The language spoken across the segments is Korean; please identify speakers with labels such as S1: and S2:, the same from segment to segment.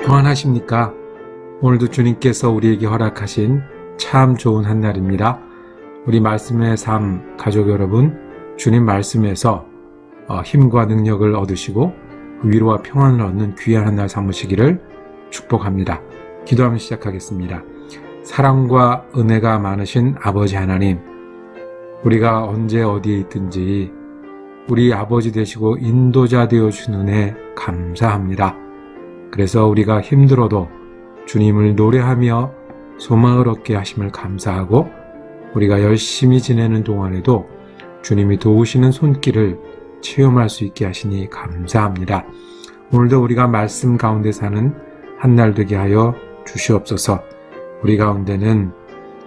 S1: 평안하십니까? 오늘도 주님께서 우리에게 허락하신 참 좋은 한날입니다. 우리 말씀의 삶 가족 여러분, 주님 말씀에서 힘과 능력을 얻으시고 위로와 평안을 얻는 귀한 한날 삼으시기를 축복합니다. 기도하며 시작하겠습니다. 사랑과 은혜가 많으신 아버지 하나님, 우리가 언제 어디에 있든지 우리 아버지 되시고 인도자 되어주신 은혜 감사합니다. 그래서 우리가 힘들어도 주님을 노래하며 소망을 얻게 하심을 감사하고, 우리가 열심히 지내는 동안에도 주님이 도우시는 손길을 체험할 수 있게 하시니 감사합니다. 오늘도 우리가 말씀 가운데 사는 한날 되게 하여 주시옵소서. 우리 가운데는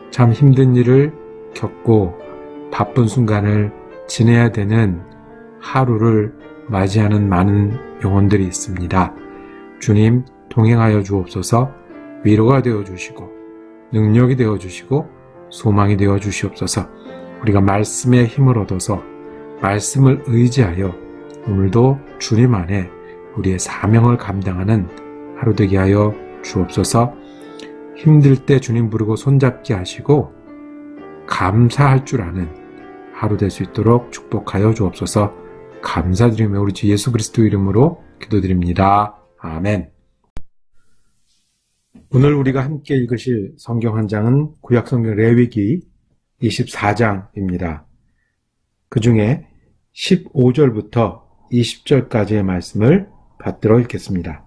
S1: 참 힘든 일을 겪고 바쁜 순간을 지내야 되는 하루를 맞이하는 많은 영혼들이 있습니다. 주님 동행하여 주옵소서. 위로가 되어주시고 능력이 되어주시고 소망이 되어주시옵소서. 우리가 말씀의 힘을 얻어서 말씀을 의지하여 오늘도 주님 안에 우리의 사명을 감당하는 하루 되게 하여 주옵소서. 힘들 때 주님 부르고 손잡게 하시고 감사할 줄 아는 하루 될 수 있도록 축복하여 주옵소서. 감사드리며 우리 주 예수 그리스도 이름으로 기도드립니다. 아멘. 오늘 우리가 함께 읽으실 성경 한 장은 구약성경 레위기 24장입니다. 그 중에 15절부터 20절까지의 말씀을 받들어 읽겠습니다.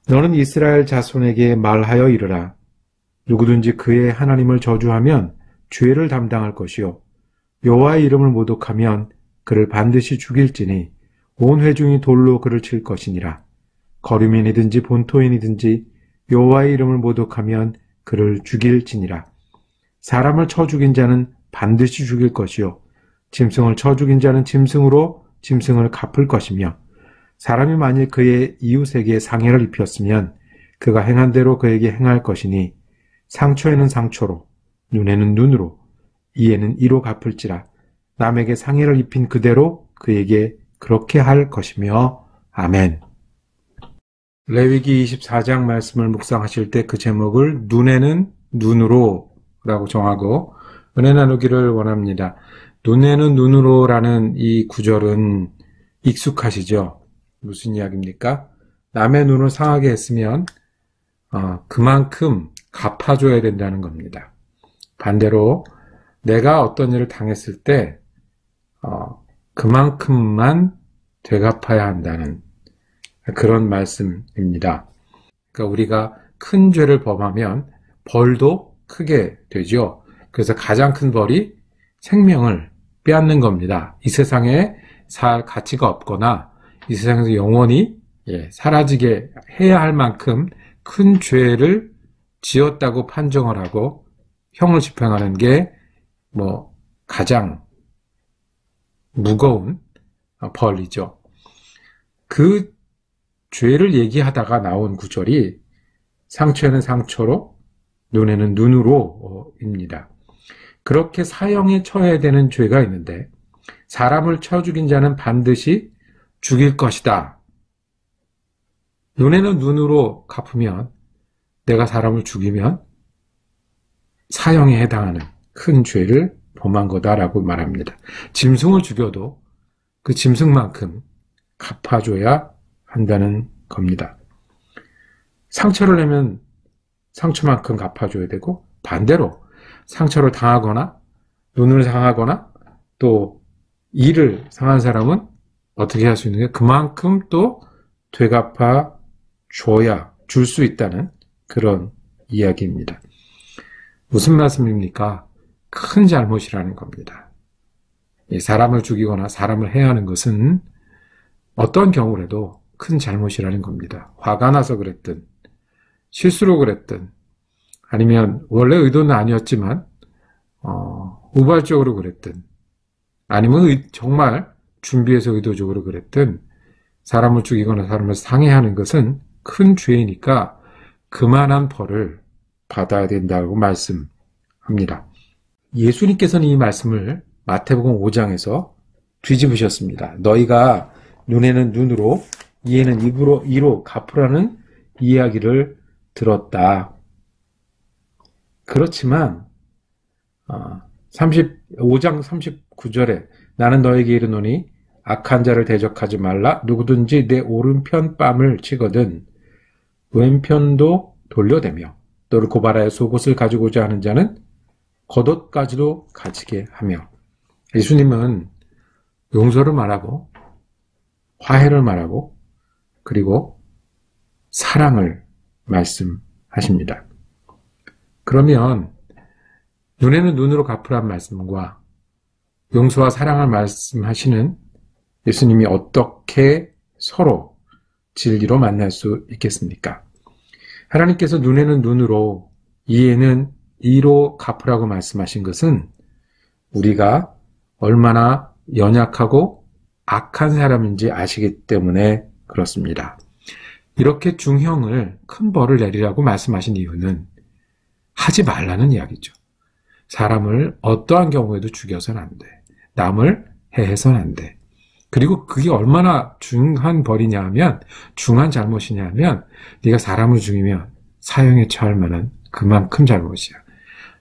S1: 너는 이스라엘 자손에게 말하여 이르라. 누구든지 그의 하나님을 저주하면 죄를 담당할 것이요, 여호와의 이름을 모독하면 그를 반드시 죽일지니 온 회중이 돌로 그를 칠 것이니라. 거류민이든지 본토인이든지 여호와의 이름을 모독하면 그를 죽일지니라. 사람을 쳐 죽인 자는 반드시 죽일 것이요, 짐승을 쳐 죽인 자는 짐승으로 짐승을 갚을 것이며, 사람이 만일 그의 이웃에게 상해를 입혔으면 그가 행한 대로 그에게 행할 것이니, 상처에는 상처로, 눈에는 눈으로, 이에는 이로 갚을지라. 남에게 상해를 입힌 그대로 그에게 그렇게 할 것이며. 아멘. 레위기 24장 말씀을 묵상하실 때 그 제목을 눈에는 눈으로 라고 정하고 은혜 나누기를 원합니다. 눈에는 눈으로 라는 이 구절은 익숙하시죠? 무슨 이야기입니까? 남의 눈을 상하게 했으면 그만큼 갚아줘야 된다는 겁니다. 반대로 내가 어떤 일을 당했을 때 그만큼만 되갚아야 한다는 그런 말씀입니다. 그러니까 우리가 큰 죄를 범하면 벌도 크게 되죠. 그래서 가장 큰 벌이 생명을 빼앗는 겁니다. 이 세상에 살 가치가 없거나 이 세상에서 영원히 사라지게 해야 할 만큼 큰 죄를 지었다고 판정을 하고 형을 집행하는 게 가장 무거운 벌이죠. 그 죄를 얘기하다가 나온 구절이 상처에는 상처로, 눈에는 눈으로입니다. 그렇게 사형에 처해야 되는 죄가 있는데 사람을 쳐 죽인 자는 반드시 죽일 것이다. 눈에는 눈으로 갚으면, 내가 사람을 죽이면 사형에 해당하는 큰 죄를 범한 거다라고 말합니다. 짐승을 죽여도 그 짐승만큼 갚아줘야 한다는 겁니다. 상처를 내면 상처만큼 갚아줘야 되고, 반대로 상처를 당하거나 눈을 상하거나 또 이를 상한 사람은 어떻게 할 수 있는 게 그만큼 또 되갚아 줘야 줄 수 있다는 그런 이야기입니다. 무슨 말씀입니까? 큰 잘못이라는 겁니다. 사람을 죽이거나 사람을 해하는 것은 어떤 경우라도 큰 잘못이라는 겁니다. 화가 나서 그랬든 실수로 그랬든 아니면 원래 의도는 아니었지만 우발적으로 그랬든 아니면 정말 준비해서 의도적으로 그랬든 사람을 죽이거나 사람을 상해하는 것은 큰 죄이니까 그만한 벌을 받아야 된다고 말씀합니다. 예수님께서는 이 말씀을 마태복음 5장에서 뒤집으셨습니다. 너희가 눈에는 눈으로 이에는 이로 갚으라는 이야기를 들었다. 그렇지만 5장 39절에 나는 너에게 이르노니 악한 자를 대적하지 말라. 누구든지 내 오른편 뺨을 치거든 왼편도 돌려대며 너를 고발하여 속옷을 가지고자 하는 자는 겉옷까지도 가지게 하며. 예수님은 용서를 말하고 화해를 말하고 그리고 사랑을 말씀하십니다. 그러면 눈에는 눈으로 갚으란 말씀과 용서와 사랑을 말씀하시는 예수님이 어떻게 서로 진리로 만날 수 있겠습니까? 하나님께서 눈에는 눈으로 이에는 이로 갚으라고 말씀하신 것은 우리가 얼마나 연약하고 악한 사람인지 아시기 때문에 그렇습니다. 이렇게 중형을 큰 벌을 내리라고 말씀하신 이유는 하지 말라는 이야기죠. 사람을 어떠한 경우에도 죽여서는 안 돼. 남을 해해서는 안 돼. 그리고 그게 얼마나 중한 벌이냐 하면, 중한 잘못이냐 하면 네가 사람을 죽이면 사형에 처할 만한 그만큼 잘못이야.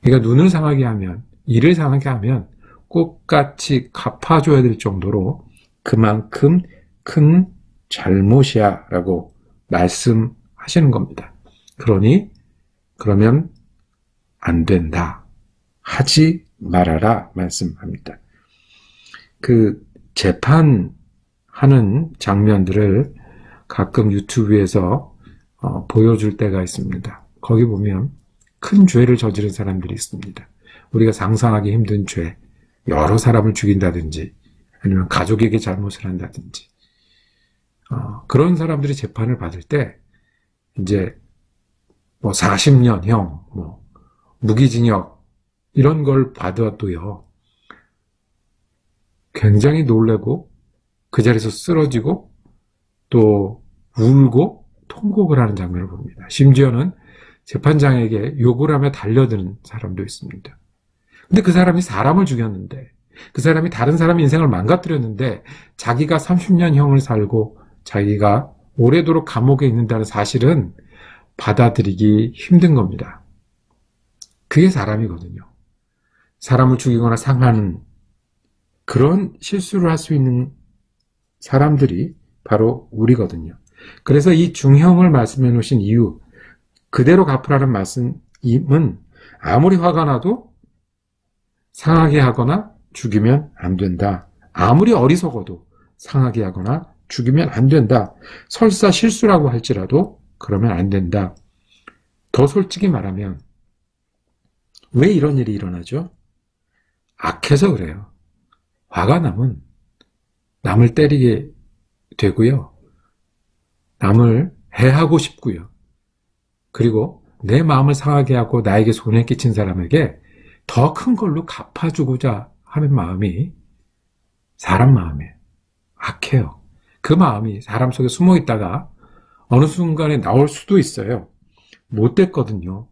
S1: 그러니까 눈을 상하게 하면, 이를 상하게 하면 똑같이 갚아줘야 될 정도로 그만큼 큰 잘못이야 라고 말씀하시는 겁니다. 그러면 안 된다. 하지 말아라 말씀합니다. 그 재판하는 장면들을 가끔 유튜브에서 보여줄 때가 있습니다. 거기 보면 큰 죄를 저지른 사람들이 있습니다. 우리가 상상하기 힘든 죄, 여러 사람을 죽인다든지 아니면 가족에게 잘못을 한다든지 그런 사람들이 재판을 받을 때 이제 40년형, 무기징역 이런 걸 받아도요 굉장히 놀래고 그 자리에서 쓰러지고 또 울고 통곡을 하는 장면을 봅니다. 심지어는 재판장에게 욕을 하며 달려드는 사람도 있습니다. 근데 그 사람이 사람을 죽였는데, 그 사람이 다른 사람의 인생을 망가뜨렸는데 자기가 30년 형을 살고 자기가 오래도록 감옥에 있는다는 사실은 받아들이기 힘든 겁니다. 그게 사람이거든요. 사람을 죽이거나 상하는 그런 실수를 할 수 있는 사람들이 바로 우리거든요. 그래서 이 중형을 말씀해 놓으신 이유, 그대로 갚으라는 말씀은 아무리 화가 나도 상하게 하거나 죽이면 안 된다. 아무리 어리석어도 상하게 하거나 죽이면 안 된다. 설사 실수라고 할지라도 그러면 안 된다. 더 솔직히 말하면 왜 이런 일이 일어나죠? 악해서 그래요. 화가 나면 남을 때리게 되고요. 남을 해하고 싶고요. 그리고 내 마음을 상하게 하고 나에게 손해 끼친 사람에게 더 큰 걸로 갚아주고자 하는 마음이 사람 마음에 악해요. 그 마음이 사람 속에 숨어 있다가 어느 순간에 나올 수도 있어요. 못됐거든요.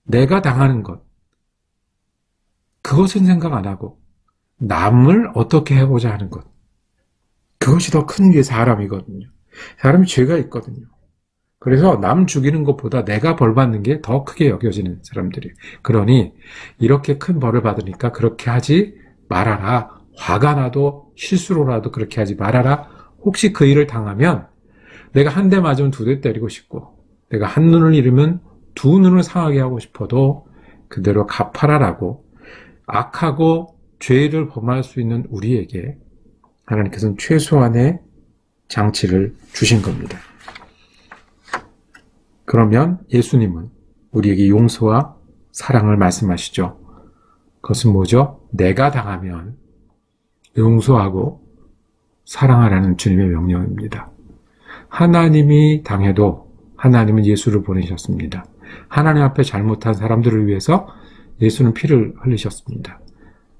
S1: 내가 당하는 것, 그것은 생각 안 하고 남을 어떻게 해보자 하는 것, 그것이 더 큰 게 사람이거든요. 사람이 죄가 있거든요. 그래서 남 죽이는 것보다 내가 벌 받는 게 더 크게 여겨지는 사람들이에요. 그러니 이렇게 큰 벌을 받으니까 그렇게 하지 말아라. 화가 나도 실수로라도 그렇게 하지 말아라. 혹시 그 일을 당하면 내가 한 대 맞으면 두 대 때리고 싶고 내가 한 눈을 잃으면 두 눈을 상하게 하고 싶어도 그대로 갚아라라고 악하고 죄를 범할 수 있는 우리에게 하나님께서는 최소한의 장치를 주신 겁니다. 그러면 예수님은 우리에게 용서와 사랑을 말씀하시죠. 그것은 뭐죠? 내가 당하면 용서하고 사랑하라는 주님의 명령입니다. 하나님이 당해도 하나님은 예수를 보내셨습니다. 하나님 앞에 잘못한 사람들을 위해서 예수는 피를 흘리셨습니다.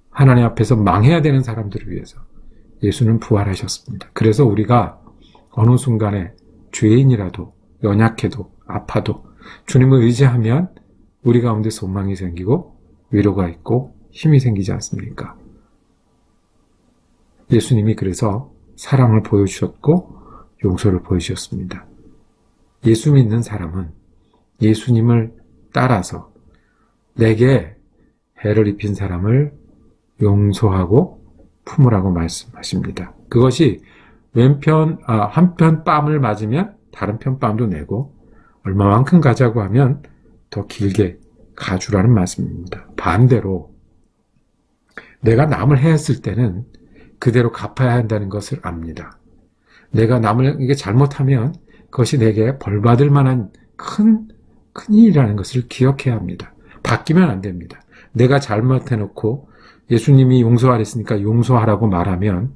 S1: 하나님 앞에서 망해야 되는 사람들을 위해서 예수는 부활하셨습니다. 그래서 우리가 어느 순간에 죄인이라도 연약해도 아파도 주님을 의지하면 우리 가운데 소망이 생기고 위로가 있고 힘이 생기지 않습니까? 예수님이 그래서 사랑을 보여주셨고 용서를 보여주셨습니다. 예수 믿는 사람은 예수님을 따라서 내게 해를 입힌 사람을 용서하고 품으라고 말씀하십니다. 그것이 한편 뺨을 맞으면 다른 편 뺨도 내고 얼마만큼 가자고 하면 더 길게 가주라는 말씀입니다. 반대로 내가 남을 해했을 때는 그대로 갚아야 한다는 것을 압니다. 내가 남을 이게 잘못하면 그것이 내게 벌받을 만한 큰 일이라는 것을 기억해야 합니다. 바뀌면 안 됩니다. 내가 잘못해놓고 예수님이 용서하랬으니까 용서하라고 말하면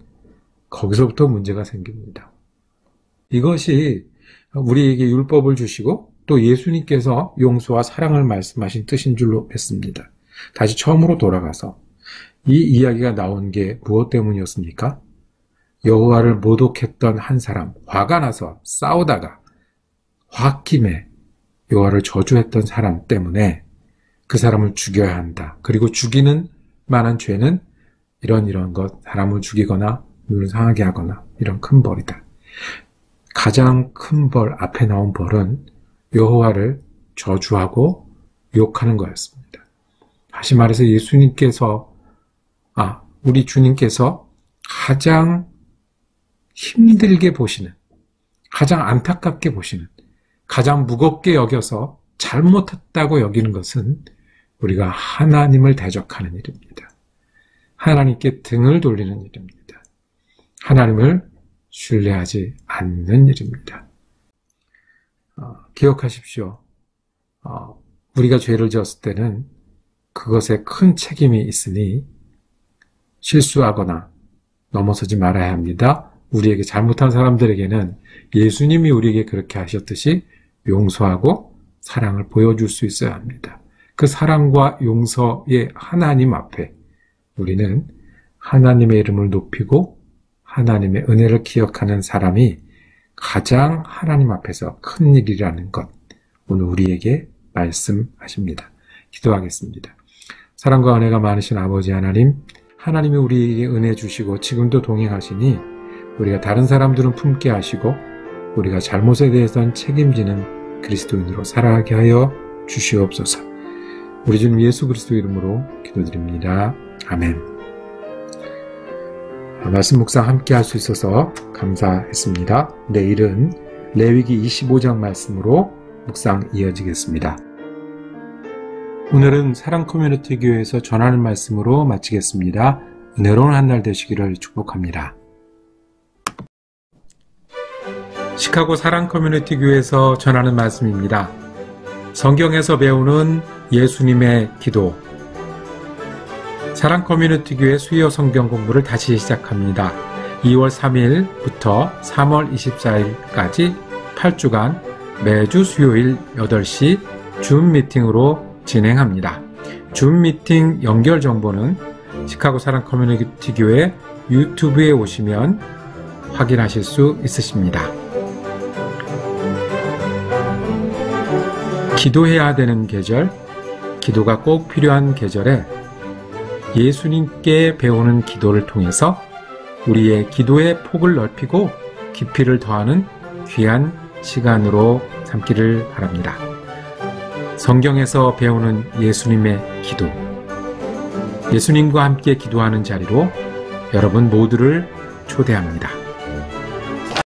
S1: 거기서부터 문제가 생깁니다. 이것이 우리에게 율법을 주시고 또 예수님께서 용서와 사랑을 말씀하신 뜻인 줄로 믿습니다. 다시 처음으로 돌아가서 이 이야기가 나온 게 무엇 때문이었습니까? 여호와를 모독했던 한 사람, 화가 나서 싸우다가 홧김에 여호와를 저주했던 사람 때문에 그 사람을 죽여야 한다. 그리고 죽이는 만한 죄는 이런 것, 사람을 죽이거나 눈을 상하게 하거나 이런 큰 벌이다. 가장 큰 벌, 앞에 나온 벌은 여호와를 저주하고 욕하는 거였습니다. 다시 말해서 우리 주님께서 가장 힘들게 보시는, 가장 안타깝게 보시는, 가장 무겁게 여겨서 잘못했다고 여기는 것은 우리가 하나님을 대적하는 일입니다. 하나님께 등을 돌리는 일입니다. 하나님을 신뢰하지 않는 일입니다. 기억하십시오. 우리가 죄를 지었을 때는 그것에 큰 책임이 있으니 실수하거나 넘어서지 말아야 합니다. 우리에게 잘못한 사람들에게는 예수님이 우리에게 그렇게 하셨듯이 용서하고 사랑을 보여줄 수 있어야 합니다. 그 사랑과 용서의 하나님 앞에 우리는 하나님의 이름을 높이고 하나님의 은혜를 기억하는 사람이 가장 하나님 앞에서 큰 일이라는 것, 오늘 우리에게 말씀하십니다. 기도하겠습니다. 사랑과 은혜가 많으신 아버지 하나님, 하나님이 우리에게 은혜 주시고 지금도 동행하시니 우리가 다른 사람들은 품게 하시고 우리가 잘못에 대해서는 책임지는 그리스도인으로 살아가게 하여 주시옵소서. 우리 주님 예수 그리스도 이름으로 기도드립니다. 아멘. 말씀 묵상 함께 할 수 있어서 감사했습니다. 내일은 레위기 25장 말씀으로 묵상 이어지겠습니다. 오늘은 사랑 커뮤니티 교회에서 전하는 말씀으로 마치겠습니다. 은혜로운 한 날 되시기를 축복합니다. 시카고 사랑 커뮤니티 교회에서 전하는 말씀입니다. 성경에서 배우는 예수님의 기도. 사랑 커뮤니티 교회 수요 성경 공부를 다시 시작합니다. 2월 3일부터 3월 24일까지 8주간 매주 수요일 8시 줌 미팅으로 진행합니다. 줌 미팅 연결 정보는 시카고 사랑 커뮤니티 교회 유튜브에 오시면 확인하실 수 있으십니다. 기도해야 되는 계절, 기도가 꼭 필요한 계절에 예수님께 배우는 기도를 통해서 우리의 기도의 폭을 넓히고 깊이를 더하는 귀한 시간으로 삼기를 바랍니다. 성경에서 배우는 예수님의 기도, 예수님과 함께 기도하는 자리로 여러분 모두를 초대합니다.